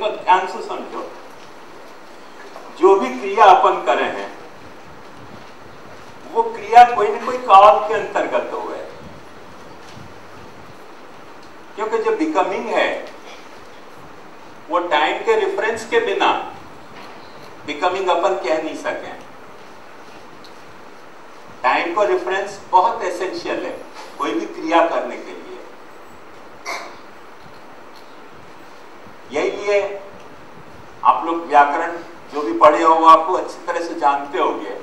देखो ध्यान से समझो, जो भी क्रिया अपन करे हैं वो क्रिया कोई न कोई काल के अंतर्गत हो है, क्योंकि जो बिकमिंग है वो टाइम के रेफरेंस के बिना बिकमिंग अपन कह नहीं सके। टाइम को रेफरेंस बहुत एसेंशियल है कोई भी क्रिया करने के लिए। यही लिए आप लोग व्याकरण जो भी पढ़े हो वो आपको अच्छी तरह से जानते होंगे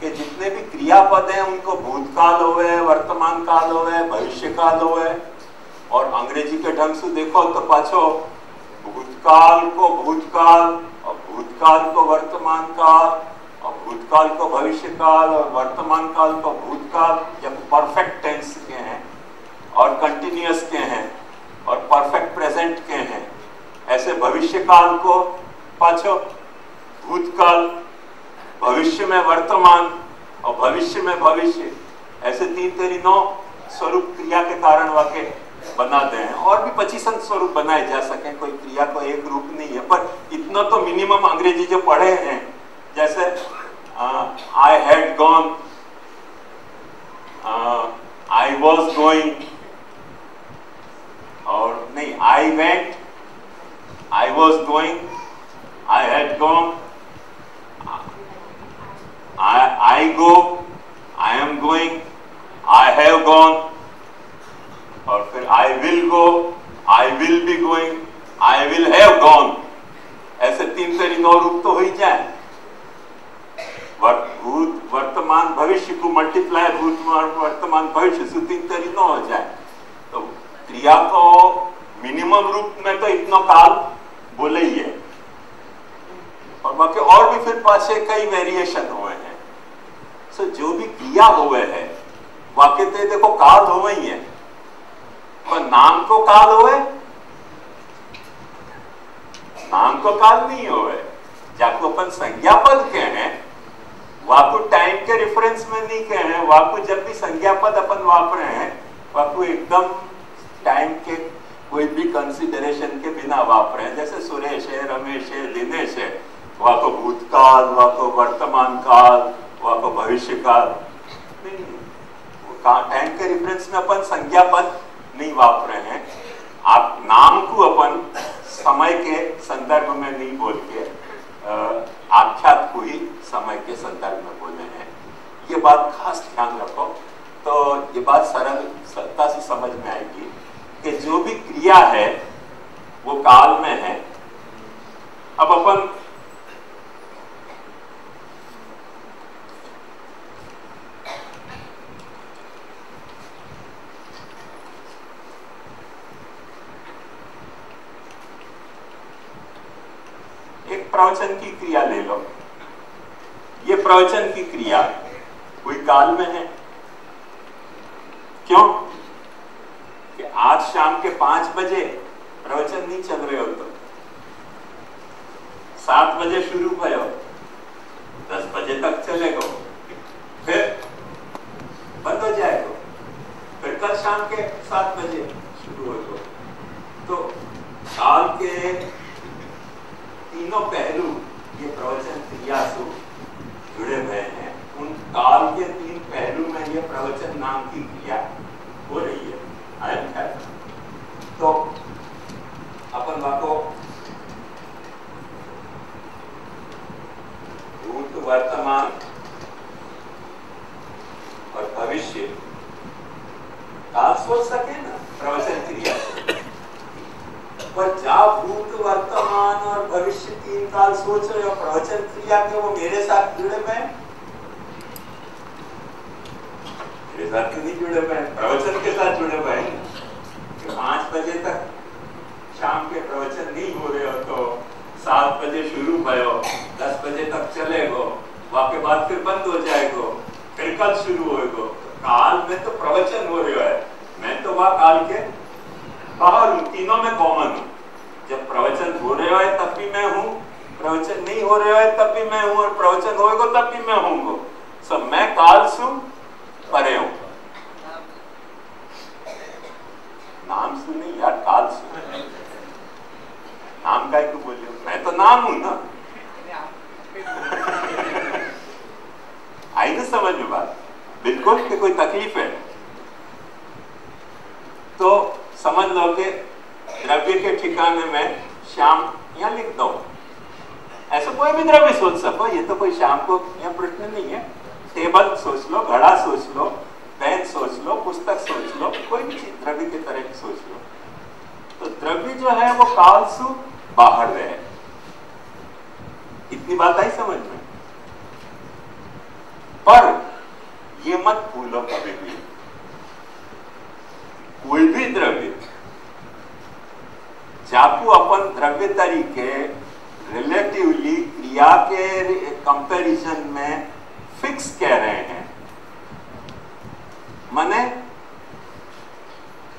कि जितने भी क्रियापद हैं उनको भूतकाल होवे, वर्तमान काल होवे, भविष्य काल होवे, और अंग्रेजी के ढंग से देखो तो पाछो भूतकाल को भूतकाल और भूतकाल को वर्तमान काल और भूतकाल को भविष्य काल और वर्तमान काल को भूतकाल, जब परफेक्ट टेंस के हैं और कंटिन्यूअस के हैं और परफेक्ट प्रेजेंट के हैं, ऐसे भविष्य काल को पाछो भूतकाल, भविष्य में वर्तमान और भविष्य में भविष्य, ऐसे 3 तेरी 9 स्वरूप क्रिया के कारण वाक्य बनाते हैं। और भी 25 स्वरूप बनाए जा सके, कोई क्रिया को एक रूप नहीं है, पर इतना तो मिनिमम अंग्रेजी जो पढ़े हैं, जैसे I had gone, I was going, और नहीं I went, I was going, I had gone, I go, I am going, I have gone, और फिर I will go, I will be going, I will have gone, ऐसे 3 तेरी 9 रूप तो हो ही जाए। भूत वर्तमान भविष्य को मल्टीप्लाई भूत वर्तमान भविष्य से 3 तेरी 9 हो जाए। तो क्रिया को मिनिमम रूप में तो इतना काल बोले ही है, और बाकी और भी फिर पासे कई वेरिएशन हुए हैं। सो जो भी क्रिया हुए है वाक्य ते देखो काल हुए ही है, पर नाम को काल हुए, नाम को काल नहीं हुए। जाको अपन संज्ञापद के हैं वाको टाइम के रेफरेंस में नहीं कहे हैं, वाको जब भी संज्ञापद अपन वापरे हैं वाको एकदम टाइम के कोई भी कंसिडरेशन के बिना वापरे हैं। जैसे सुरेश है, रमेश है, दिनेश है, वाको भूतकाल, वाको वर्तमान काल, वाको भविष्य काल नहीं, टाइम के रेफरेंस में अपन संज्ञापद नहीं वापरे हैं। आप नाम को अपन समय के संदर्भ में नहीं बोल के आख्यात को ही समय के संदर्भ में बोले हैं। ये बात खास ध्यान रखो, तो ये बात सरलता से समझ में आएगी कि जो भी क्रिया है वो काल में है। अब अपन एक प्रवचन की क्रिया ले लो। ये प्रवचन की क्रिया कोई काल में है, क्यों कि आज शाम के 5 बजे प्रवचन नहीं चल रहे हो, तो 7 बजे शुरू भयो, 10 बजे तक चलेगा, फिर बंद हो जाएगा, फिर कल शाम के 7 बजे शुरू होगा। तो काल के तीनों पहलू ये प्रवचन क्रिया से जुड़े हुए हैं। उन काल के 3 पहलू में ये प्रवचन नाम की क्रिया हो रही है। तो अपन वाको भूत वर्तमान और भविष्य काल सोच सके ना प्रवचन क्रिया से, पर जा भूत वर्तमान और भविष्य 3 काल सोच रहे हो प्रवचन क्रिया के, वो मेरे साथ जुड़े हुए हैं, मेरे साथ नहीं जुड़े हुए हैं, प्रवचन के साथ जुड़े हुए हैं। 5 बजे तक शाम के प्रवचन नहीं हो रहे हो तो 7 बजे शुरू भयो, 10 बजे तक चलेगो, वाके बाद फिर बंद हो जाएगो, फिर कल शुरू होएगो। काल में तो प्रवचन हो रहे है, मैं तो वह काल के बाहर हूं, तीनों में कॉमन हूं। जब प्रवचन हो रहे हो तब भी मैं हूं, प्रवचन नहीं हो रहे हो तब भी मैं हूं, और प्रवचन होएगा तब भी मैं हूंगा। सब मैं काल से परे हूं, नाम से नहीं यार, काल से। नाम मान लो कि द्रव्य के ठिकाने में श्याम यहां लिख दो, ऐसा कोई भी द्रव्य सोच सको, ये तो कोई श्याम को यह प्रश्न नहीं है। टेबल सोच लो, घड़ा सोच लो, पेन सोच लो, पुस्तक सोच लो, कोई भी चीज द्रव्य की तरह की सोच लो। तो द्रव्य जो है वो काल से बाहर रहे, इतनी बात आई समझ में। पर ये मत भूलो कभी भी, कोई भी द्रव्य जाकू अपन द्रव्य तरीके रिलेटिवली क्रिया के कंपैरिजन में फिक्स कह रहे हैं, माने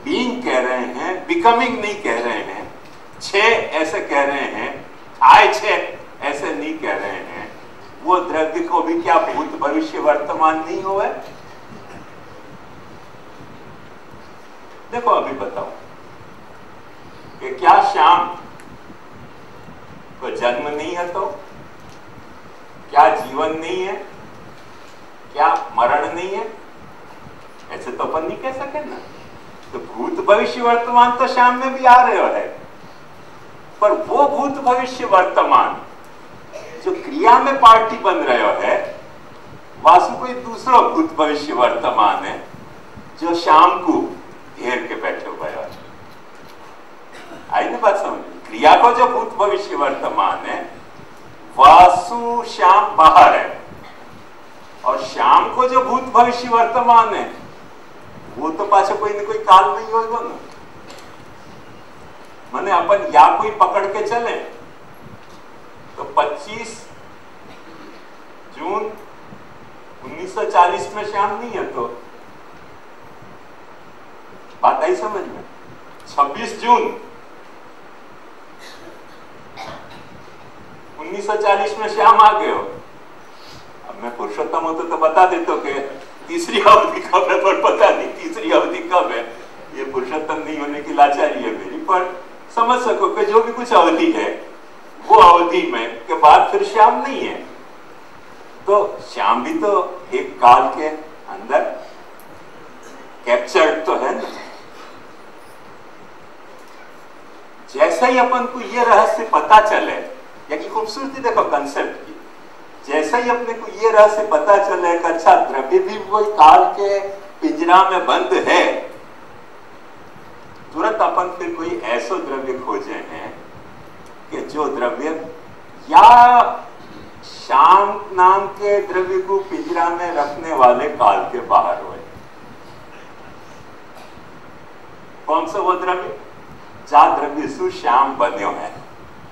बीइंग कह रहे हैं, बिकमिंग नहीं कह रहे हैं, छे ऐसे कह रहे हैं, आए छे ऐसे नहीं कह रहे हैं, वो द्रव्य को भी क्या भूत भविष्य वर्तमान नहीं हुए। देखो अभी बताओ कि क्या श्याम को जन्म नहीं है, तो क्या जीवन नहीं है, क्या मरण नहीं है, ऐसे तो अपन नहीं कह सके ना। तो भूत भविष्य वर्तमान तो श्याम में भी आ रहे है, पर वो भूत भविष्य वर्तमान जो क्रिया में पार्टी बन रहे है, वासु कोई दूसरा भूत भविष्य वर्तमान है जो श्याम को घेर के बैठे हुए है। आई ना बात समझ? क्रिया को जो भूत भविष्य वर्तमान है, वासु श्याम बाहर है, और श्याम को जो भूत भविष्य वर्तमान है वो तो पाछे कोई न कोई काल नहीं होगा ना। माने अपन या कोई पकड़ के चले तो 25 जून 1940 में श्याम नहीं है, तो बात आई समझ में। 26 जून 1940 में श्याम आ गए हो। अब मैं पुरुषोत्तम होता तो बता देता कि तीसरी अवधि कब है, पर पता नहीं तीसरी अवधि कब है। ये पुरुषोत्तम नहीं होने की लाचारी है मेरी, पर समझ सको कि जो भी कुछ अवधि है वो अवधि में के बाद फिर श्याम नहीं है, तो श्याम भी तो एक काल के अंदर कैप्चर्ड तो है ना। जैसा ही अपन को ये रहस्य पता चले, या की खूबसूरती देखो कंसेप्ट की, जैसा ही अपने को ये रहस्य पता चले कि अच्छा द्रव्य भी कोई काल के पिंजरा में बंद है, तुरंत अपन फिर कोई ऐसा द्रव्य खोजे हैं कि जो द्रव्य या श्याम नाम के द्रव्य को पिंजरा में रखने वाले काल के बाहर हुए। कौन सा वो द्रव्य? जा द्रव्य सु श्याम बन्यो है,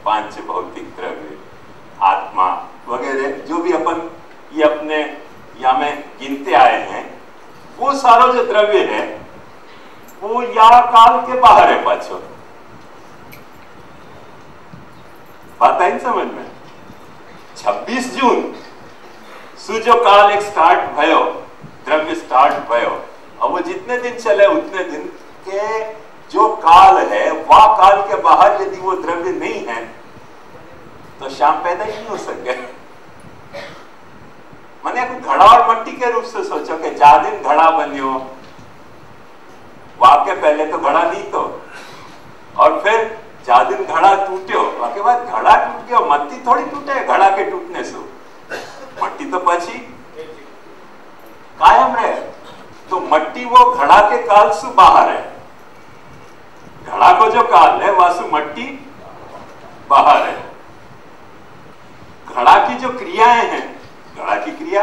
पांच भौतिक द्रव्य, आत्मा वगैरह जो भी अपन ये अपने या में गिनते आए हैं, वो सारा जो द्रव्य है वो या काल के बाहर है पाछो। बात आई समझ में? 26 जून सु जो काल एक स्टार्ट भयो, द्रव्य स्टार्ट भयो, और वो जितने दिन चले उतने दिन के जो काल है वह काल के बाहर यदि वो द्रव्य नहीं है तो श्याम पैदा ही नहीं हो सके। मैंने घड़ा और मट्टी के रूप से सोचो कि जा दिन घड़ा बनियो, वाक्य पहले तो घड़ा नहीं तो, और फिर जा दिन घड़ा टूट्यो, वाके बाद घड़ा टूट गया, मट्टी थोड़ी टूटे घड़ा के टूटने से, मट्टी तो पची कायम रहे। तो मट्टी वो घड़ा के काल से बाहर है, घड़ा को जो काल है वासु मट्टी बाहर है। घड़ा की जो क्रियाएं हैं, घड़ा की क्रिया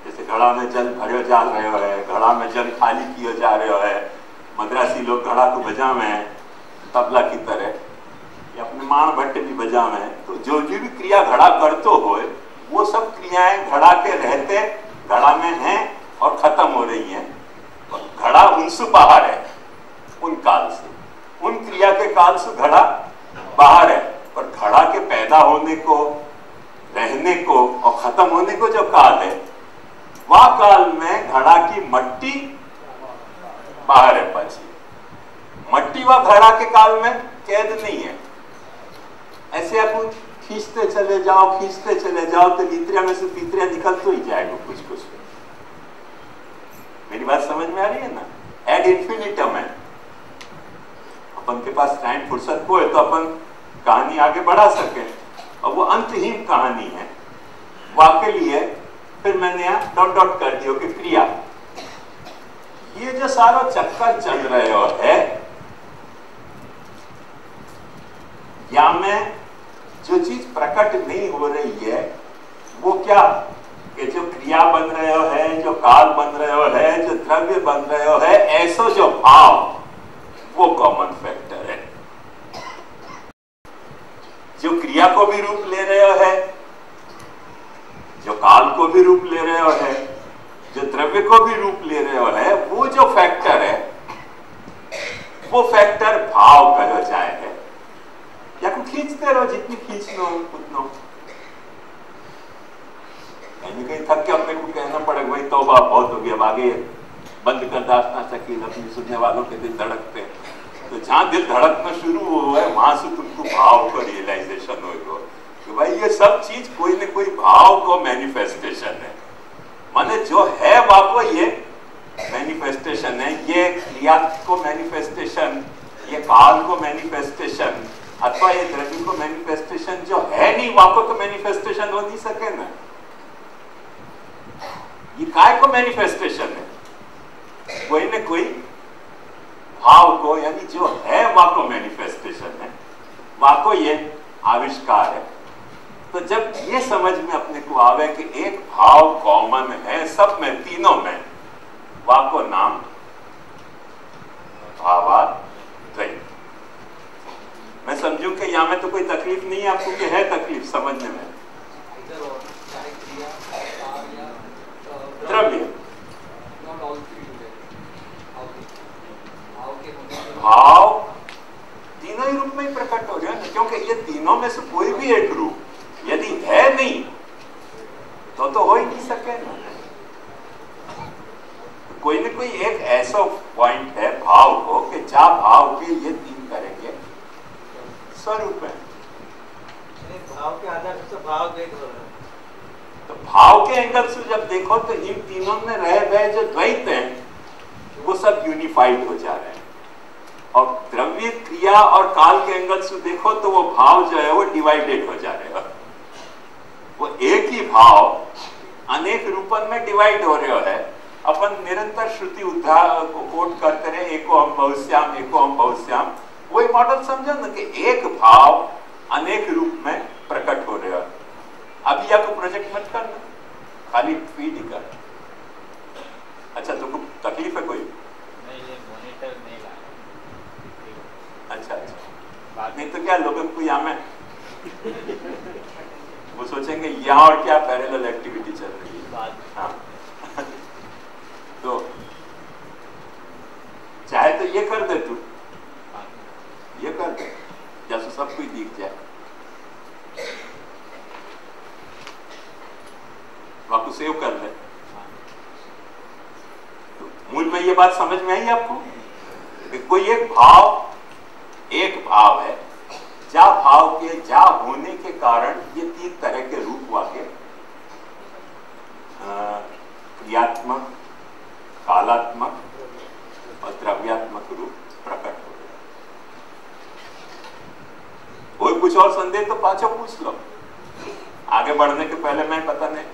जैसे घड़ा में जल भरे जा रहे हो है, घड़ा में जल खाली किए जा रहे हो है, मद्रासी लोग घड़ा को बजावे हैं तबला की तरह, या अपने माण भट्ट भी बजावे हैं, तो जो भी क्रिया घड़ा करते हो वो सब क्रियाएं घड़ा के रहते घड़ा में हैं और खत्म हो रही हैं। घड़ा उनसे बाहर है, उन काल से, उन क्रिया के काल से घड़ा बाहर है, पर घड़ा के पैदा होने को, रहने को और खत्म होने को जो काल है, वह काल में घड़ा की मट्टी बाहर है पाछी। मट्टी व घड़ा के काल में कैद नहीं है। ऐसे आप खींचते चले जाओ, खींचते चले जाओ तो लीत्रिया में से पीतरिया निकल तो ही जाएगा कुछ कुछ। मेरी बात समझ में आ रही है ना? एड इन्फिनिटम है। पास टाइम फुर्सत हो तो अपन कहानी आगे बढ़ा सके, और वो अंतहीन कहानी है। वाके लिए फिर मैंने यहाँ डॉट डॉट कर दियो कि क्रिया। ये जो सारा चक्कर चल रहे हो है, या में जो चीज प्रकट नहीं हो रही है वो क्या, कि जो क्रिया बन रहे हो है, जो काल बन रहे हो है, जो द्रव्य बन रहे हो है, ऐसो जो भाव, वो कॉमन फैक्टर है। जो क्रिया को भी रूप ले रहे हो है, जो काल को भी रूप ले रहे हो है, जो द्रव्य को भी रूप ले रहे हो है, वो जो फैक्टर है वो फैक्टर भाव कहो जाए है। या को खींचते रहो, जितनी खींच लो उतना। कहीं थक के अपने को कहना पड़ेगा भाई तौबा बहुत हो गया, अब आगे बंद कर दास्तां शकील, अपने सुनने वालों के दिल धड़कते। तो जहां दिल धड़कना शुरू हुआ है वहां से तुमको भाव को रियलाइजेशन होगा कि भाई ये सब चीज कोई न कोई भाव को मैनिफेस्टेशन है। माने जो है वाको ये मैनिफेस्टेशन है, ये क्रिया को मैनिफेस्टेशन, ये काल को मैनिफेस्टेशन, अथवा ये द्रव्य को मैनिफेस्टेशन जो है नहीं, वाको तो मैनिफेस्टेशन हो नहीं सके ना। ये काय को मैनिफेस्टेशन है, कोई न कोई भाव को, यानी जो है वाको मैनिफेस्टेशन है, वाको ये आविष्कार है। तो जब ये समझ में अपने को आवे कि एक भाव कॉमन है सब में, तीनों में, वाको नाम भावाद्वैत। मैं समझूं कि यहां में तो कोई तकलीफ नहीं है आपको, कि है तकलीफ समझने में? द्रव्य भाव तीनों ही रूप में ही प्रकट हो रहे हैं, क्योंकि ये तीनों में से कोई भी एक रूप यदि है नहीं तो हो ही नहीं सके ना। कोई न कोई एक ऐसा पॉइंट है भाव को कि जा भाव के ये तीन करेंगे स्वरूप है। भाव के आधार से भाव द्वैत हो रहा है। तो भाव के एंगल से जब देखो तो इन तीनों में रह गए जो द्वैत हैं वो सब यूनिफाइड हो जा रहे हैं, और द्रव्य क्रिया और काल के एंगल से देखो तो वो भाव जो है वो डिवाइडेड हो जा रहे हैं। वो एक ही भाव अनेक रूपन में डिवाइड हो रहे है। अपन निरंतर श्रुति उद्धार को कोट करते रहे, एको हम बहुश्याम, एको हम बहुश्याम। वही मॉडल समझो ना कि एक भाव अनेक रूप में प्रकट हो रहे हो। अभी या को प्रोजेक्ट मत करना, खाली फीड ही कर। अच्छा तुमको तकलीफ है कोई? नहीं, ये मॉनिटर नहीं लाया। अच्छा, नहीं तो क्या लोगों को यहाँ में वो सोचेंगे यहाँ और क्या पैरेलल एक्टिविटी चल रही है। हाँ तो चाहे तो ये कर दे, तू ये कर दे जैसे सब कुछ दिख जाए, आपको सेव कर ले। तो मूल में ये बात समझ में आई आपको कि कोई एक भाव है, जा भाव के जा होने के कारण ये तीन तरह के रूप वाके क्रियात्मक, कालात्मक और द्रव्यात्मक रूप प्रकट हो गए। कोई कुछ और संदेह तो पाछो पूछ लो, आगे बढ़ने के पहले मैं पता नहीं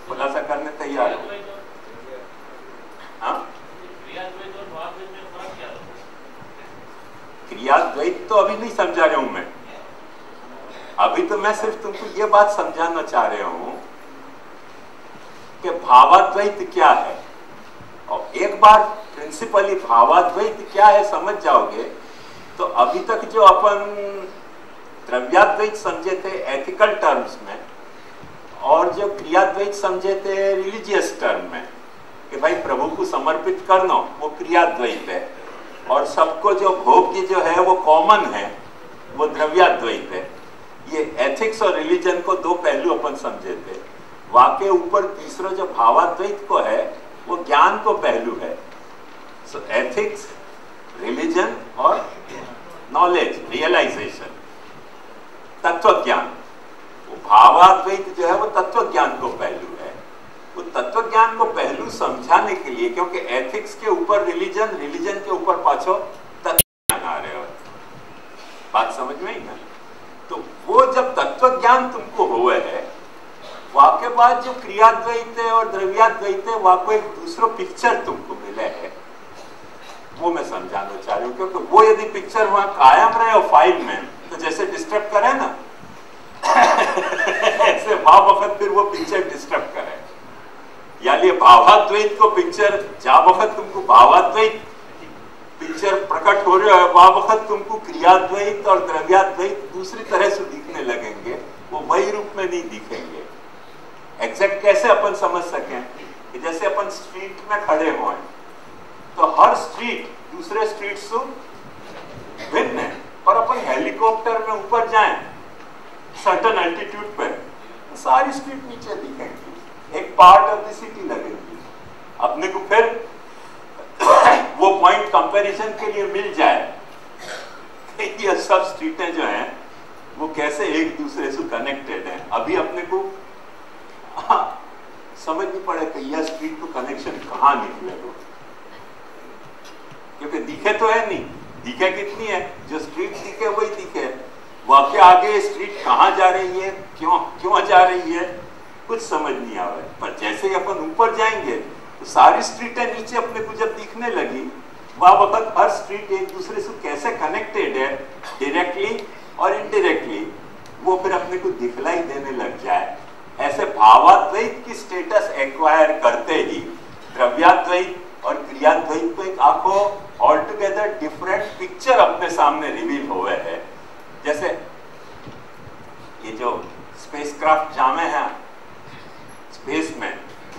खुलासा करने तैयार हूं। हाँ, क्रियाद्वैत तो अभी नहीं समझा रहा हूं मैं, अभी तो मैं सिर्फ तुमको ये बात समझाना चाह रहा हूं कि भावाद्वैत क्या है। और एक बार प्रिंसिपली भावाद्वैत क्या है समझ जाओगे तो अभी तक जो अपन द्रव्याद्वैत समझे थे एथिकल टर्म्स में, और जो क्रियाद्वैत समझे थे रिलीजियस टर्म में कि भाई प्रभु को समर्पित करना, वो क्रियाद्वैत है, और सबको जो भोग्य जो है वो कॉमन है, वो द्रव्याद्वैत है। ये एथिक्स और रिलीजन को दो पहलू अपन समझे थे। वाके ऊपर तीसरा जो भावाद्वैत को है वो ज्ञान को पहलू है। सो एथिक्स, रिलीजन और नॉलेज, रियलाइजेशन, तत्व ज्ञान। वो भावाद्वैत जो है वो तत्व ज्ञान को पहलू है। वो तत्व ज्ञान को पहलू समझाने के लिए, क्योंकि एथिक्स के ऊपर रिलीजन, रिलीजन के ऊपर पाछो तत्व ज्ञान आ रहे हो, बात समझ में आई ना? तो वो जब तत्व ज्ञान तुमको हुआ है, वहां के बाद जो क्रियाद्वैत है और द्रव्याद्वैत है, वहां को एक दूसरा पिक्चर तुमको मिला है, वो मैं समझाना चाह रही हूँ। क्योंकि वो यदि पिक्चर वहां कायम रहे और फाइल में, तो जैसे डिस्टर्ब करे ना ऐसे वक्त फिर वो पिक्चर डिस्टर्ब करे। यानी भावाद्वैत को पिक्चर, जहां वक्त तुमको भावाद्वैत पिक्चर प्रकट हो रहा है, वहां वक्त तुमको क्रियाद्वैत और द्रव्याद्वैत दूसरी तरह से दिखने लगेंगे, वो वही रूप में नहीं दिखेंगे। एग्जैक्ट कैसे अपन समझ सकें कि जैसे अपन स्ट्रीट में खड़े हुए हैं, तो हर स्ट्रीट दूसरे स्ट्रीट से भिन्न है, और अपन हेलीकॉप्टर में ऊपर जाएं सर्टेन एल्टीट्यूड पर, सारी स्ट्रीट नीचे दिखेंगी, एक पार्ट ऑफ द सिटी लगेगी। अपने को फिर वो पॉइंट कंपैरिजन के लिए मिल जाए ये सब स्ट्रीटें जो हैं वो कैसे एक दूसरे से कनेक्टेड हैं। अभी अपने को समझ नहीं पड़े कि यह स्ट्रीट को कनेक्शन कहाँ निकलेगा, क्योंकि दिखे तो है नहीं, दिखे कितनी है, जो स्ट्रीट दिखे वही दिखे, वाकई आगे स्ट्रीट कहाँ जा रही है, क्यों जा रही है, कुछ समझ नहीं आ रहा है। पर जैसे ही अपन ऊपर जाएंगे तो सारी स्ट्रीटें नीचे अपने को जब दिखने लगी, वह वक्त हर स्ट्रीट एक दूसरे से कैसे कनेक्टेड है डायरेक्टली और इनडायरेक्टली, वो फिर अपने को दिखलाई देने लग जाए। ऐसे भावाद्वैत की स्टेटस एक्वायर करते ही द्रव्याद्वैत और क्रियाद्वैत को एक आंखों ऑल टुगेदर डिफरेंट पिक्चर अपने सामने रिवील हुए है। जैसे ये जो स्पेसक्राफ्ट जामे हैं स्पेस में,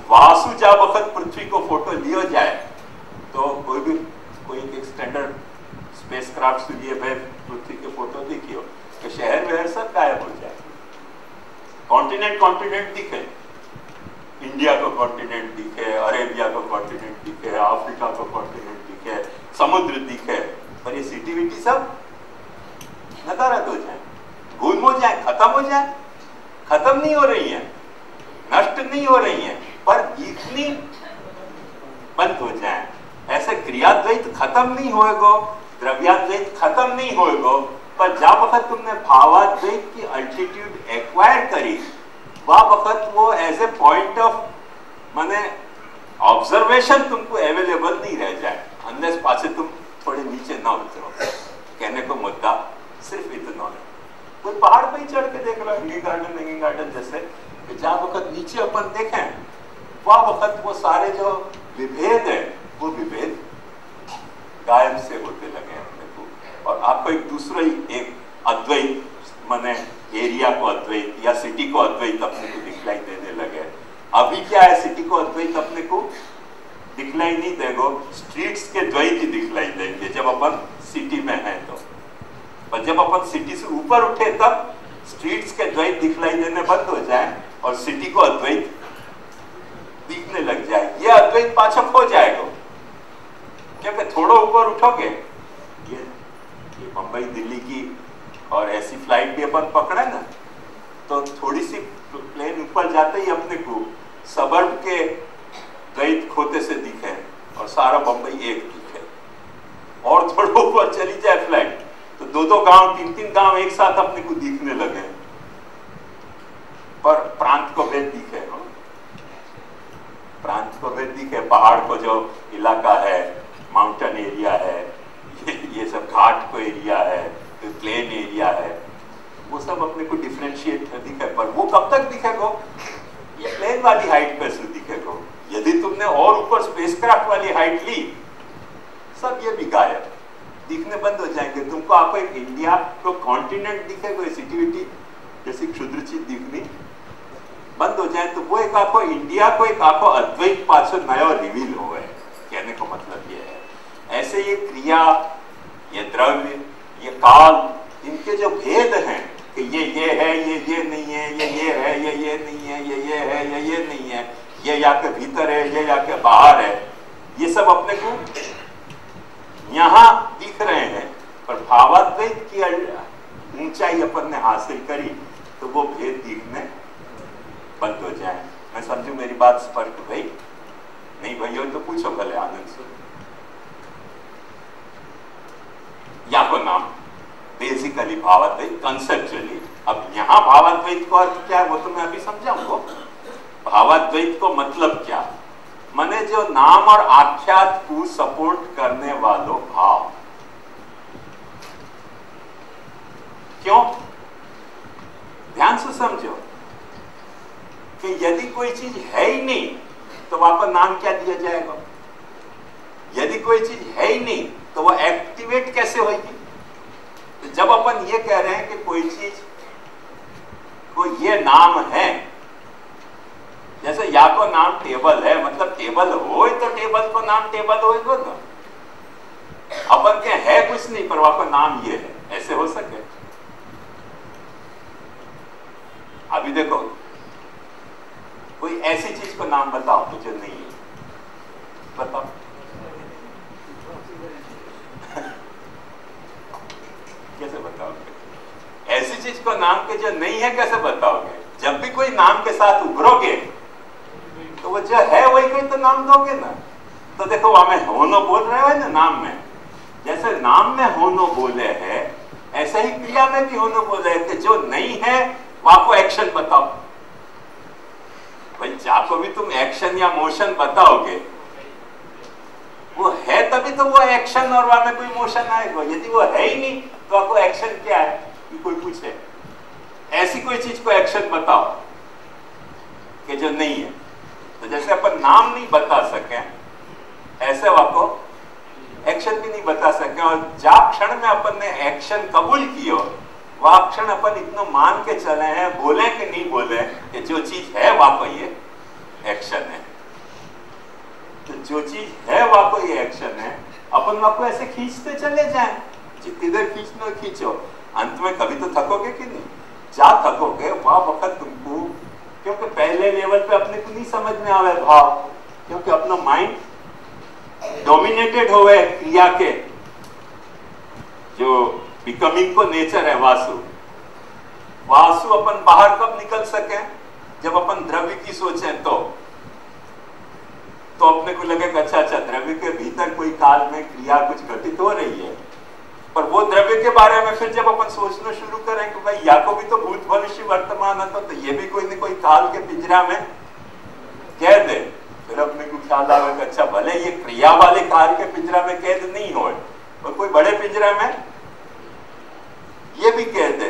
वासु जा वक्त पृथ्वी को फोटो लियो जाए, तो कोई एक स्टैंडर्ड स्पेसक्राफ्ट से लिए भाई पृथ्वी के फोटो दिखियो, तो शहर वहर सब गायब हो जाए, कॉन्टिनेंट दिखे, इंडिया का कॉन्टिनेंट दिखे, अरेबिया का कॉन्टिनेंट दिखे, अफ्रीका का कॉन्टिनेंट दिखे, समुद्र दिखे, पर ये सिटी विटी सब नदारद हो जाए, गुम हो जाए, खत्म हो जाए। खत्म नहीं हो रही है, नष्ट नहीं हो रही है, पर दिखनी बंद हो जाए। ऐसे क्रियाद्वैत खत्म नहीं होएगो, द्रव्याद्वैत खत्म नहीं होएगो, पर जब वक्त तुमने भावाद्वैत की अल्टीट्यूड एक्वायर करी, वह वक्त वो एज ए पॉइंट ऑफ माने ऑब्जर्वेशन तुमको अवेलेबल नहीं रह जाए, अनलेस पासे तुम थोड़े नीचे ना उतरो। कहने को मुद्दा सिर्फ इतना है, कोई पहाड़ पे ही चढ़ के देख लो, हैंगिंग गार्डन जैसे, जहाँ वक्त नीचे अपन देखें, वह वक्त वो सारे जो विभेद है, वो विभेद गायब से होते लगे अपने को, और आपको एक दूसरा ही एक अद्वैत माने एरिया को अद्वैत या सिटी को अद्वैत अपने को दिखलाई देने लगे। अभी क्या है, सिटी को अद्वैत अपने को दिखलाई नहीं देगो, स्ट्रीट्स के द्वैत ही दिखलाई देंगे जब अपन सिटी में हैं। तो पर जब अपन सिटी से ऊपर उठे तब स्ट्रीट्स के द्वैत दिखलाई देने बंद हो जाए और सिटी को अद्वैत दिखने लग जाए। ये अद्वैत पाछा खो जाएगा, क्योंकि थोड़ा ऊपर उठोगे, ये मुंबई दिल्ली की और ऐसी फ्लाइट भी अपन पकड़े ना, तो थोड़ी सी प्लेन ऊपर जाते ही अपने को सबर्ब के द्वैत खोते से दिखे और सारा बंबई एक दिखे, और थोड़ा ऊपर चली जाए फ्लाइट तो दो गांव, तीन गांव एक साथ अपने को दिखने लगे, पर प्रांत को भेद दिखे, प्रांत को भेद दिखे, पहाड़ को जो इलाका है, माउंटेन एरिया है, ये सब घाट को एरिया है, तो प्लेन एरिया है, वो सब अपने को डिफरेंशिएट दिखे। पर वो कब तक दिखेगा, ये प्लेन वाली हाइट पे से दिखेगा। यदि तुमने और ऊपर स्पेसक्राफ्ट वाली हाइट ली, सब ये भी गायब दिखने बंद हो जाएंगे। तुमको आपको एक इंडिया को कॉन्टिनेंट दिखेगा, सिटीविटी जैसी क्षुद्र चीज दिखनी बंद हो जाए, तो वो एक आपको इंडिया को एक आपको अद्वैत पाछो नया रिवील हो है। कहने का मतलब ये है, ऐसे ये क्रिया, ये द्रव्य, ये काल, इनके जो भेद हैं कि ये है, ये नहीं है, ये है, ये नहीं है, ये है, ये नहीं है, ये या के भीतर है, ये या के बाहर है, ये सब अपने को यहां दिख रहे हैं। पर भावाद्वैत की ऊंचाई अपन ने हासिल करी तो वो भेद दिखने बंद हो जाए। मैं समझू मेरी बात स्पष्ट भाई? नहीं भाई हो तो पूछो भले आनंद से। या को नाम बेसिक बेसिकली भावाद्वैत कंसेप्चुअली। अब यहाँ भावाद्वैत को अर्थ क्या है वो तो मैं अभी समझाऊंगा। भावाद्वैत को मतलब क्या, माने जो नाम और आख्यात को सपोर्ट करने वालों भाव। क्यों? ध्यान से समझो कि यदि कोई चीज है ही नहीं तो वहां पर नाम क्या दिया जाएगा? यदि कोई चीज है ही नहीं तो वह एक्टिवेट कैसे होगी? तो जब अपन ये कह रहे हैं कि कोई चीज को ये नाम है, जैसे या तो नाम टेबल है, मतलब टेबल हो तो टेबल को नाम टेबल होगा ना। अपन के है कुछ नहीं पर वहां पर नाम ये है, ऐसे हो सके? अभी देखो कोई ऐसी चीज को नाम बताओ तो जो नहीं है, बताओ। कैसे बताओगे? ऐसी चीज को नाम के जो नहीं है कैसे बताओगे? जब भी कोई नाम के साथ उभरोगे तो वो जो है वही कोई तो नाम दोगे ना। तो देखो वहां में होनो बोल रहे हो ना नाम में, जैसे नाम में होनो बोले है ऐसे ही क्रिया में भी होनो बोले है कि जो नहीं है वहां को एक्शन बताओ। भाई जाको भी तुम एक्शन या मोशन बताओगे, वो है तभी तो वो एक्शन और वहां में कोई मोशन आएगा। यदि वो है ही नहीं तो आपको एक्शन क्या है कि कोई पूछे ऐसी कोई चीज को एक्शन बताओ कि जो नहीं है। तो जैसे अपन नाम नहीं बता सके ऐसे आपको एक्शन भी नहीं बता सके। और जा क्षण में अपन ने एक्शन कबूल किया वह क्षण अपन इतना मान के चले हैं, बोले कि नहीं बोले कि जो चीज है वहां पर ये एक्शन है। तो जो चीज है वहां पर ये एक्शन है, अपन वहां को ऐसे खींचते चले जाएं, जितनी देर खींचना खींचो, अंत में कभी तो थकोगे कि नहीं? जा थकोगे वह वक्त तुमको, क्योंकि पहले लेवल पे अपने को नहीं समझ में आवे भाव, क्योंकि अपना माइंड डोमिनेटेड हो गए क्रिया के जो बिकमिंग को नेचर है वासु। वासु अपन बाहर कब निकल सके? जब अपन द्रव्य की सोचें तो अपने को लगे अच्छा अच्छा द्रव्य के भीतर कोई काल में क्रिया कुछ घटित हो रही है। पर वो द्रव्य के बारे में फिर जब अपन सोचना शुरू करें कि भाई या को भी तो भूत भविष्य वर्तमान है तो ये भी कोई न कोई काल के पिंजरा में कह दे, फिर अपने को ख्याल आवे अच्छा भले ये क्रिया वाले काल के पिंजरा में कैद नहीं हो और कोई बड़े पिंजरा में ये भी कह दे।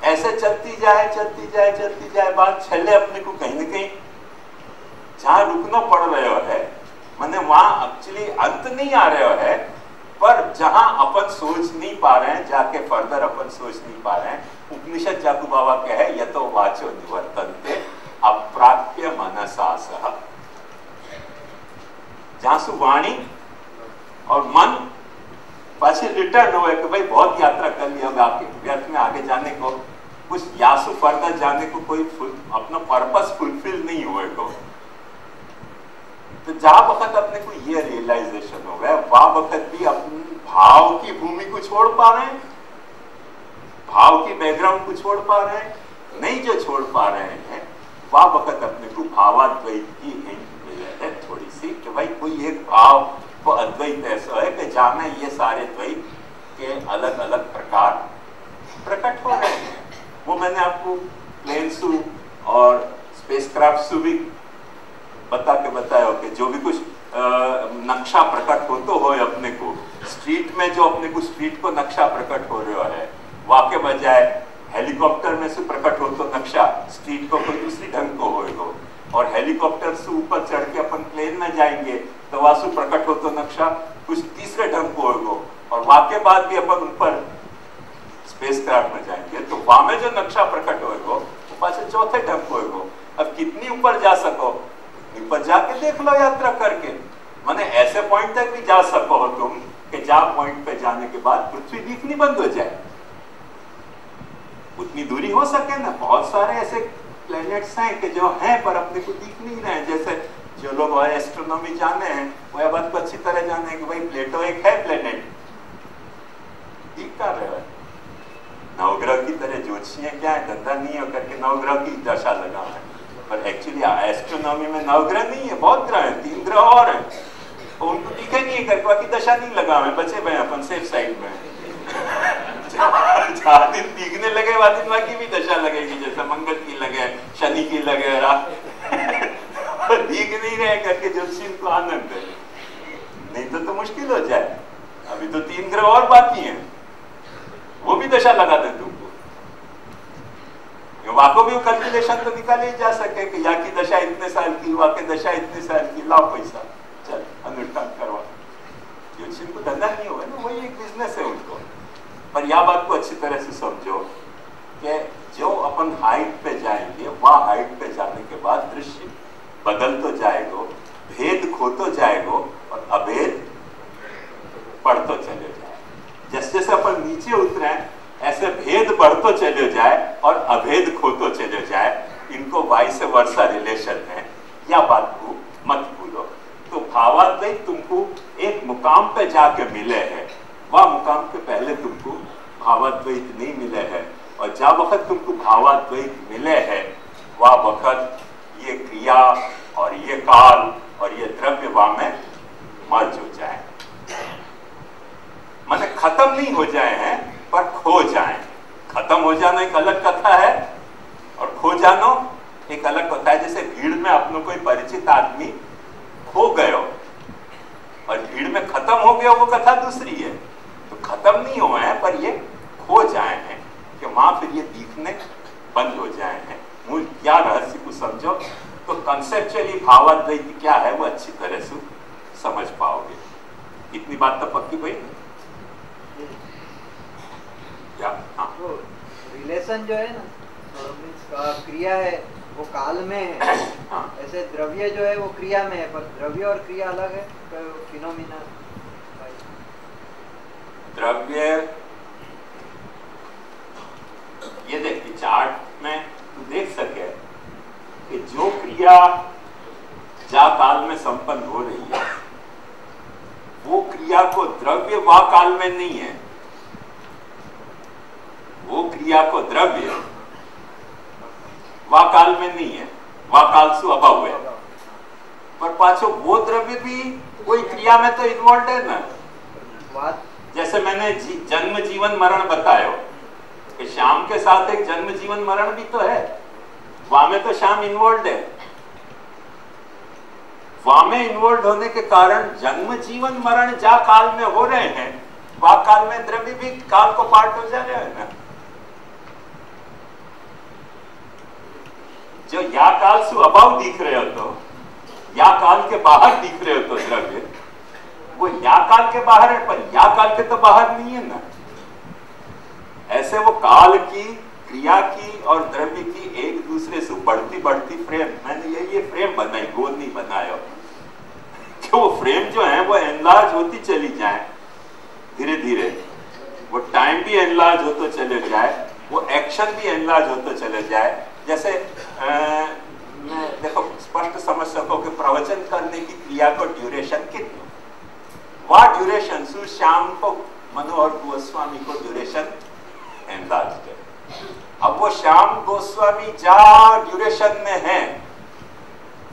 ऐसे चलती जाए बात छले अपने को कहीं न कहीं जहां रुकना पड़ रहा है, माने वहां एक्चुअली अंत नहीं आ रहा है, पर जहां अपन सोच नहीं पा रहे हैं जाके फर्दर अपन सोच नहीं पा रहे हैं। उपनिषद जाकू बाबा कहे यतो वाचो निवर्तन्ते अप्राप्य मनसासः। जहां से वाणी और मन पाछे रिटर्न हो कि भाई बहुत यात्रा कर लिया आपके व्यर्थ में, आगे जाने को कुछ यासु फर्दर जाने को कोई अपना पर्पस फुलफिल नहीं होएगा। तो जहां वक्त अपने को ये रियलाइजेशन हो गया वह वक्त भी अपनी भाव की भूमि को छोड़ पा रहे हैं, भाव की बैकग्राउंड को छोड़ पा रहे हैं, नहीं जो छोड़ पा रहे हैं वह वक्त अपने को भावाद्वैत की हिंट मिल है थोड़ी सी कि भाई कोई एक भाव को अद्वैत ऐसा है कि जहां में ये सारे द्वैत के अलग अलग प्रकार प्रकट हो रहे हैं। वो मैंने आपको प्लेन सू और स्पेसक्राफ्ट सू भी बता के बताया कि जो भी कुछ नक्शा प्रकट हो तो हो अपने को स्ट्रीट में, जो अपने को स्ट्रीट को नक्शा प्रकट हो रहा है वहां के बजाय हेलीकॉप्टर में से प्रकट हो तो नक्शा स्ट्रीट को कोई दूसरी ढंग को होएगा। और हेलीकॉप्टर से ऊपर चढ़ के अपन प्लेन में जाएंगे तो वासु प्रकट हो तो नक्शा कुछ तीसरे ढंग को होगा। और वहां के बाद भी अपन ऊपर स्पेसक्राफ्ट में जाएंगे तो वहां में जो नक्शा प्रकट होएगा वो पास चौथे ढंग को होएगा। अब कितनी ऊपर जा सको ऊपर जाके देख लो यात्रा करके, माने ऐसे पॉइंट तक भी जा सको हो तुम कि जहां पॉइंट पे जाने के बाद पृथ्वी दिखनी बंद हो जाए, उतनी दूरी हो सके ना। बहुत सारे ऐसे प्लैनेट्स हैं कि जो हैं पर अपने को दिख नहीं रहे हैं। जैसे जो लोग एस्ट्रोनॉमी जाने हैं वह बात को अच्छी तरह जाने हैं कि भाई प्लेटो एक है प्लैनेट, दिख कर रहे हैं। नवग्रह की तरह ज्योतिषी क्या है, धंधा नहीं हो करके नवग्रह की दशा लगा है, पर एक्चुअली एस्ट्रोनॉमी में नवग्रह नहीं है, बहुत ग्रह है, 3 ग्रह और हैं, तो उनको दिखे नहीं है करके बाकी दशा नहीं लगा है, बचे हुए अपन सेफ साइड में। जहाँ दिन दिखने लगे वहां दिन वहां की भी दशा लगेगी, जैसे मंगल की लगे, शनि की लगे, दिख नहीं रहे करके ज्योतिषी को आनंद है, नहीं तो मुश्किल हो जाए। अभी तो 3 ग्रह और बाकी हैं, वो भी दशा लगा दे तुमको। वाको भी कैलकुलेशन तो निकाले ही जा सके कि या की दशा इतने साल की, वहां की दशा इतने साल की, लाओ पैसा, चल अनुष्ठान करवा। ज्योतिषी को धंधा नहीं होगा ना, वही एक बिजनेस है उनको। पर यह बात को अच्छी तरह से समझो कि जो अपन हाइट पे जाएंगे, वह हाइट पे जाने के बाद दृश्य बदल तो जाएगा, भेद खो तो जाएगा और अभेद बढ़ तो चले जाए। जैसे जैसे अपन नीचे उतरे ऐसे भेद बढ़ तो चले जाए और अभेद खो तो चले जाए। इनको वाइस वर्सा रिलेशन है, या बात को मत भूलो। तो भावाद्वैत तुमको एक मुकाम पे जाके मिले हैं, वह मुकाम के पहले तुमको भावाद्वैत नहीं मिले हैं। और जब वक्त तुमको भावाद्वैत मिले हैं, वह वक्त ये क्रिया और ये काल और ये द्रव्य वहां में मर्ज हो जाए, माने खत्म नहीं हो जाए हैं पर खो जाए। खत्म हो जाना एक अलग कथा है और खो जाना एक अलग कथा है। जैसे भीड़ में अपनों कोई परिचित आदमी खो गयो और भीड़ में खत्म हो गया, वो कथा दूसरी है। तो खत्म नहीं हुए हैं पर ये खो जाए हैं कि वहां फिर ये दिखने बंद हो जाए हैं। मूल क्या रहस्य को समझो तो कंसेप्चुअली भावाद्वैत क्या है वो अच्छी तरह से समझ पाओगे। इतनी बात तो पक्की भाई क्या? हाँ, वो रिलेशन जो है ना, क्रिया है वो काल में है। हाँ। ऐसे द्रव्य जो है वो क्रिया में है, पर द्रव्य और क्रिया अलग है, फिनोमिना। द्रव्य ये देखिए चार्ट में तू देख सके कि जो क्रिया जा काल में संपन्न हो रही है, वो क्रिया को द्रव्य वा काल में नहीं है। वो क्रिया को द्रव्य वा काल में नहीं है, वा काल से अभाव है। पर पाछो वो द्रव्य भी कोई क्रिया में तो इन्वॉल्व है ना। जैसे मैंने जन्म जीवन मरण बतायो कि श्याम के साथ एक जन्म जीवन मरण भी तो है, वहां में तो श्याम इन्वॉल्व है। वहां में इन्वॉल्व होने के कारण जन्म जीवन मरण जा काल में हो रहे हैं, वह काल में द्रव्य भी काल को पार्ट हो जा रहे हैं ना। जो या काल से अभाव दिख रहे हो तो या काल के बाहर दिख रहे हो तो द्रव्य वो या काल के बाहर है, पर या काल के तो बाहर नहीं है ना। ऐसे वो काल की, क्रिया की और द्रव्य की एक दूसरे से बढ़ती बढ़ती फ्रेम, मैंने ये फ्रेम बनाई, गोल नहीं बनाया कि वो फ्रेम जो है वो एनलार्ज होती चली जाए धीरे धीरे। वो टाइम भी एनलार्ज होते चले जाए, वो एक्शन भी एनलार्ज होते चले जाए। जैसे मैं देखो स्पष्ट समझ सको कि प्रवचन करने की क्रिया को ड्यूरेशन कितनी, वह ड्यूरेशन सु श्याम को मनोहर गोस्वामी को ड्यूरेशन एनलार्ज है। अब वो श्याम गोस्वामी जा ड्यूरेशन में है,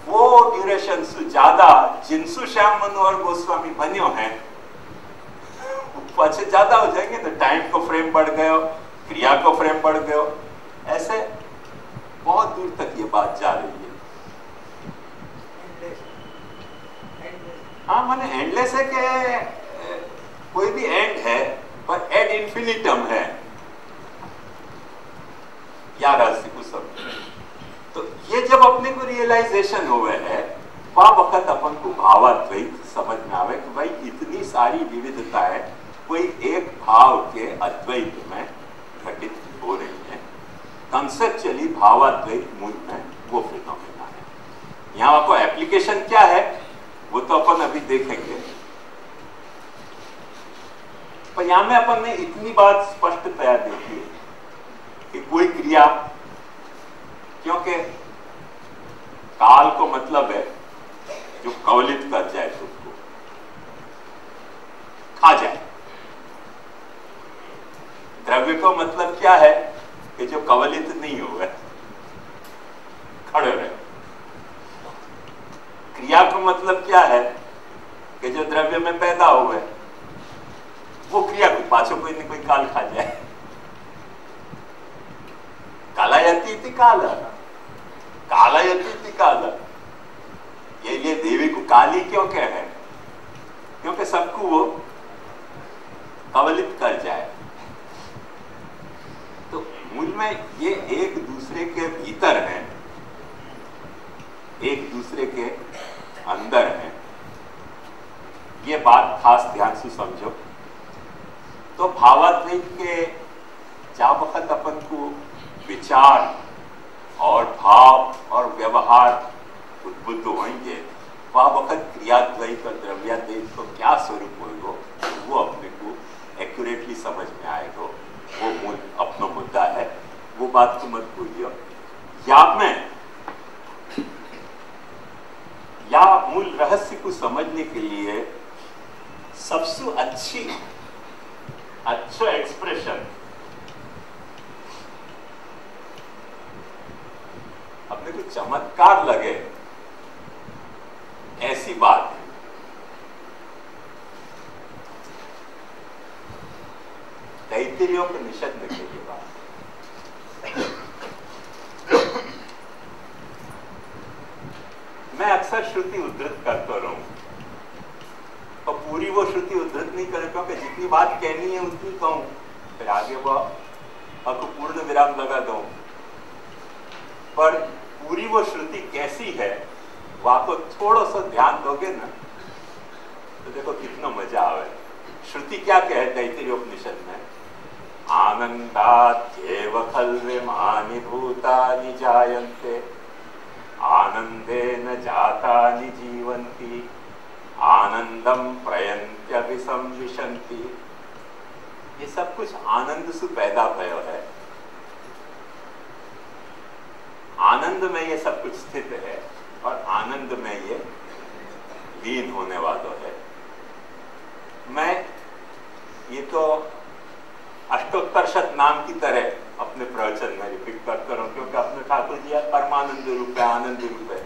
वो ड्यूरेशन से ज्यादा जिनसु श्याम मनोहर गोस्वामी बनियो है अच्छे ज्यादा हो जाएंगे तो टाइम को फ्रेम बढ़ गयो, क्रिया को फ्रेम बढ़ गयो, ऐसे बहुत दूर तक ये बात जा रही है। हाँ माने एंडलेस है कि कोई भी एंड है पर एड इन्फिनिटम है, या रास्ते को समझो। तो ये जब अपने को रियलाइजेशन हुए है, वह वक्त अपन को भावाद्वैत समझ में आवे कि भाई इतनी सारी विविधताएं कोई एक भाव के अद्वैत में घटित हो रही है। कंसेप्चुअली भावाद्वैत मूल में वो फिनोमेना है। यहाँ आपको एप्लीकेशन क्या है वो तो अपन अभी देखेंगे, पर यहां में अपन ने इतनी बात स्पष्टतया देखी कि कोई क्रिया, क्योंकि काल को मतलब है जो कवलित कर जाए तुमको, खा जाए। द्रव्य को मतलब क्या है कि जो कवलित नहीं हुए, खड़े रहे। क्रिया को मतलब क्या है कि जो द्रव्य में पैदा हुए, वो क्रिया को पाछो कोई न कोई काल खा जाए। कालयति इति काल, कालयति इति काल। ये देवी को काली क्यों कहे? क्योंकि सबको वो कवलित कर जाए। तो मूल में ये एक दूसरे के भीतर हैं, एक दूसरे के अंदर हैं। ये बात खास ध्यान से समझो। तो भावाद्वैत के जा वक्त अपन को विचार और भाव और व्यवहार उद्बुद्ध होंगे, वह वक्त क्रियाद्वैत और द्रव्याद्वैत को क्या स्वरूप होगा वो अपने को एक्यूरेटली समझ में आएगा। वो मूल अपना मुद्दा है, वो बात को मत भूलियो। या मूल रहस्य को समझने के लिए सबसे अच्छा एक्सप्रेशन अपने को चमत्कार लगे ऐसी बात है। तैत्तिरीयोपनिषद में ये बात मैं अक्सर श्रुति उद्धृत करता रहूं, तो पूरी वो श्रुति उद्धृत नहीं करे क्योंकि जितनी बात कहनी है उतनी कहूं, फिर आगे वह आपको पूर्ण विराम लगा दूं। पर पूरी वो श्रुति कैसी है वहां को थोड़ा सा ध्यान दोगे ना तो देखो कितना मजा आवे। श्रुति क्या कहते तैत्तिरीयोपनिषद में? आनंदात्येव खल्विमानि भूतानि जायन्ते आनंदेन जातानि जीवन्ति आनंदम प्रयन्त्यभिसंविशन्ति। ये सब कुछ आनंद से पैदा भयो है, आनंद में ये सब कुछ स्थित है और आनंद में ये लीन होने वाला है। मैं ये तो अष्टोत्तरशत नाम की तरह अपने प्रवचन में रिपीट करता रहूं क्योंकि अपने ठाकुर जी परमानंद रूप है, आनंद रूप है।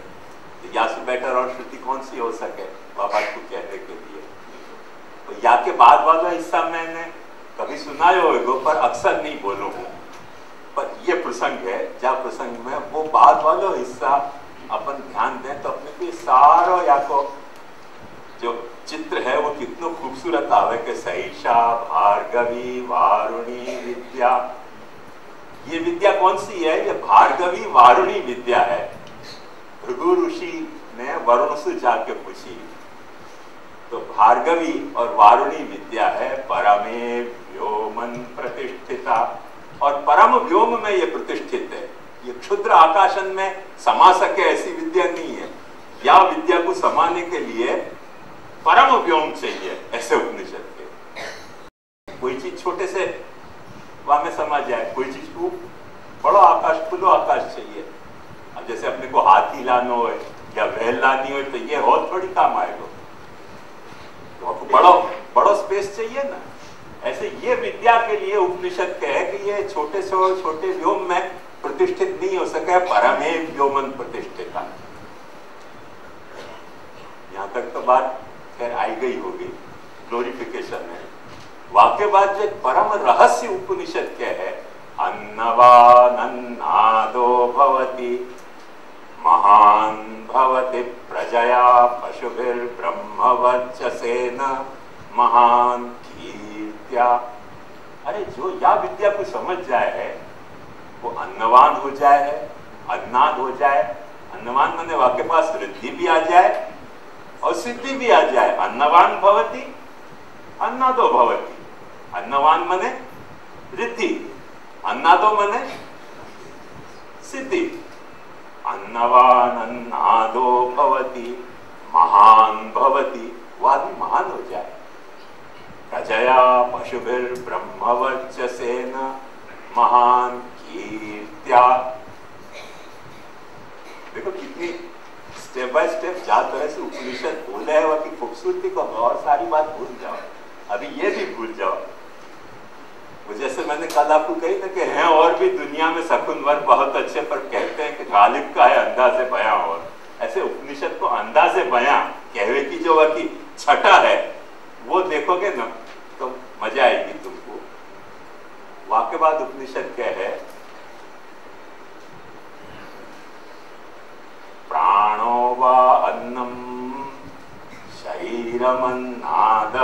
या से बेटर और श्रुति कौन सी हो सके बाबा को कहने के लिए। तो या के बाद वाला हिस्सा मैंने कभी सुना होगा पर अक्सर नहीं बोलूंगा। पर ये प्रसंग है जहाँ प्रसंग में वो बाद वाला हिस्सा अपन ध्यान दें तो अपने को सारा या को जो चित्र है वो कितना खूबसूरत आवे कि सहीशा भार्गवी वारुणी विद्या। ये विद्या कौन सी है? ये भार्गवी वारुणी विद्या है। भृगु ऋषि ने वरुण से जाके पूछी तो भार्गवी और वारुणी विद्या है परमे व्योमन प्रतिष्ठिता। और परम व्योम में ये प्रतिष्ठित है। ये क्षुद्र आकाशन में समा सके ऐसी विद्या नहीं है। या विद्या को समाने के लिए परम व्योम चाहिए ऐसे उपनिषद के। कोई चीज छोटे से वहां में समा जाए, कोई चीज को बड़ा आकाश खुलो आकाश चाहिए। अब जैसे अपने को हाथी लाना हो या बैल लानी हो तो ये और थोड़ी काम आएगा, तो आपको बड़ा स्पेस चाहिए ना। ऐसे ये विद्या के लिए उपनिषद कहे कि ये छोटे से छोटे व्योम में प्रतिष्ठित नहीं हो सके, परमे व्योमन प्रतिष्ठिता। यहां तक तो बात खैर आई गई होगी ग्लोरिफिकेशन में। वाक्य बाद जो परम रहस्य उपनिषद क्या है? अन्नवानन्नादो भवति महान भवति प्रजया पशुभिर्ब्रह्मवर्चसेन महान कीर्त्या। अरे जो या विद्या को समझ जाए है वो अन्नवान हो जाए है, अन्नाद हो जाए। अन्नवान माने वाक्य पास रिद्धि भी आ जाए और सिद्धि भी आ जाए। अन्नवान भवति अन्नादो भवति। अन्नवान मने रिद्धि, अन्नादो मने सिद्धि। अन्नवान अन्नादो भवति महान भवति, वो आदमी महान हो जाए। प्रजया पशुभिर्ब्रह्मवर्चसेन महान कीर्त्या। देखो कितनी स्टेप बाय स्टेप जा तरह से उपनिषद बोले है वह की खूबसूरती को। और सारी बात भूल जाओ, अभी ये भी भूल जाओ। वो जैसे मैंने कल आपको कही था कि हैं और भी दुनिया में शकुनवर बहुत अच्छे, पर कहते हैं कि गालिब का है अंदाज़े बयां। और ऐसे उपनिषद को अंदाज़े बयां कहवे की जो वह की छटा है वो देखोगे ना तो मजा आएगी तुमको। वाक्य बाद उपनिषद क्या है? वा अन्नम शरीरमन्नाद।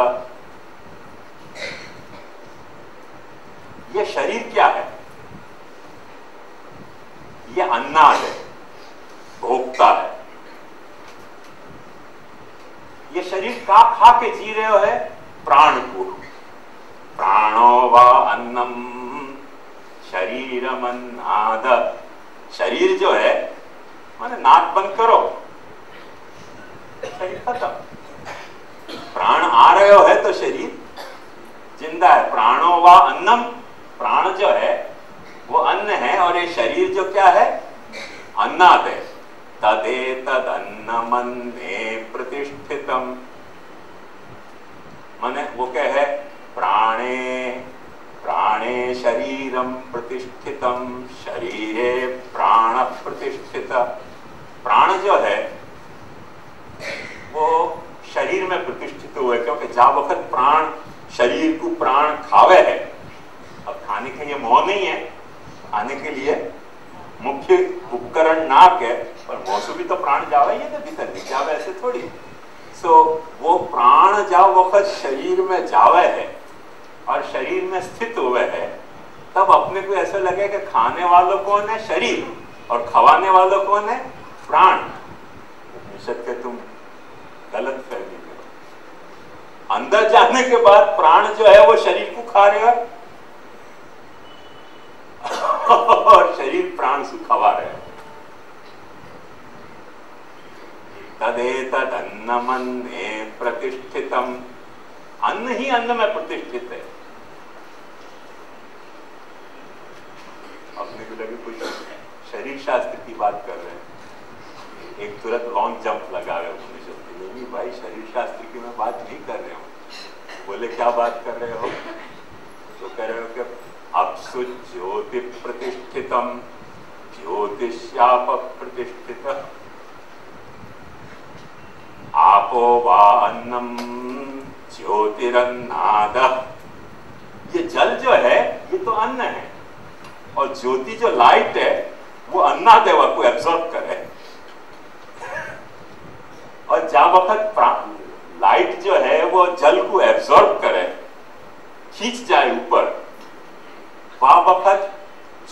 ये शरीर क्या है? ये अन्नाद है, भोक्ता है। ये शरीर का खा के जी रहे हो है प्राण को। प्राणो वा अन्नम शरीरमन्नाद। शरीर जो है माने नाक बंद करो, शरीर खत्म। प्राण आ रहे हो है तो शरीर जिंदा है। प्राणो वा अन्नम, प्राण जो है वो अन्न है और ये शरीर जो क्या है? अन्नाद है। तदेतदन्नमन्ने प्रतिष्ठितम। माने वो क्या है? प्राणे प्राणे शरीरम प्रतिष्ठितम, शरीरे प्राण प्रतिष्ठित। प्राण जो है वो शरीर में प्रतिष्ठित हुए, क्योंकि जहाँ वक्त प्राण शरीर को प्राण खावे है। अब खाने के लिए मुंह नहीं है, खाने के लिए मुख्य उपकरण नाक है, पर मुंह से भी तो प्राण जावे ही है ना भीतर, नहीं जावे ऐसे थोड़ी। वो प्राण जाओ वक्त शरीर में जावे है और शरीर में स्थित हुए है, तब अपने को ऐसा लगे कि खाने वालों कौन है? शरीर, और खवाने वालों कौन है? प्राण। उपनिषद के तुम गलत फहमी करो। अंदर जाने के बाद प्राण जो है वो शरीर को खा रहे हो और शरीर प्राण से खवा रहे हैं। तदेतदन्नमन्ने प्रतिष्ठितम। अन्न ही अन्न में प्रतिष्ठित है। अपने को लगे कुछ शरीर शास्त्र की बात कर रहे हैं, एक तुरंत लॉन्ग जंप लगा रहे हो। नहीं भाई, शरीर शास्त्र की मैं बात नहीं कर रहे हूं। बोले क्या बात कर रहे हो? तो कह रहे हो कि अपसु ज्योति प्रतिष्ठितम, ज्योतिष्याप प्रतिष्ठित। आपो वा अन्नम ज्योतिरन्नाद। ये जल जो है ये तो अन्न है, और ज्योति जो लाइट है वो अन्नाद है, वो एब्जॉर्ब करे। और जहां वक्त लाइट जो है वो जल को एब्जॉर्ब करे, खींच जाए ऊपर, वहां वक्त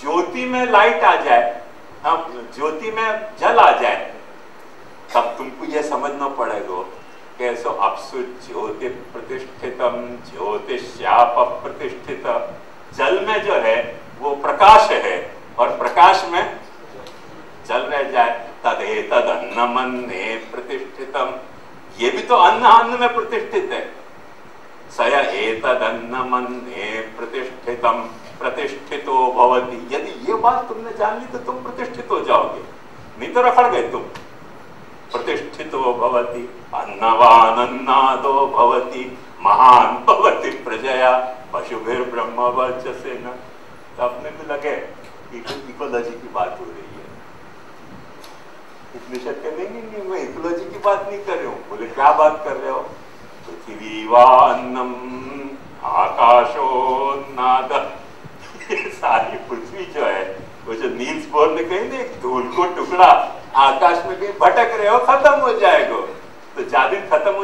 ज्योति में लाइट आ जाए, ज्योति में जल आ जाए, तब तुमको यह समझना पड़ेगा कैसो अपसु ज्योति प्रतिष्ठितम, ज्योतिष्याप प्रतिष्ठित। जल में जो है वो प्रकाश है और प्रकाश में जल रह जाए। तदेतदन्नमन्ने प्रतिष्ठितम। ये भी तो अन्न में प्रतिष्ठित है। सय एतदन्नमन्ने प्रतिष्ठितम प्रतिष्ठितो भवति। यदि ये बात तुमने जान ली तो तुम प्रतिष्ठित हो जाओगे, नहीं तो रखड़ गए तुम। प्रतिष्ठितो भवति, अन्नवानन्नादो भवति, महान भवति प्रजया, पशुभिर्ब्रह्म वर्चसेन। तो अपने को लगे इकोलॉजी की बात हो रही है। उपनिषद कह नहीं, मैं इकोलॉजी की बात नहीं कर रही हूँ। बोले क्या बात कर रहे हो? पृथ्वी वा अन्नम आकाशोन्नाद। ये सारी पृथ्वी जो है, वो जो नील्स बोर ने कही ना, एक धूल को टुकड़ा आकाश में कहीं भटक रहे हो, खत्म हो जाएगा। तो जादिन खत्म हो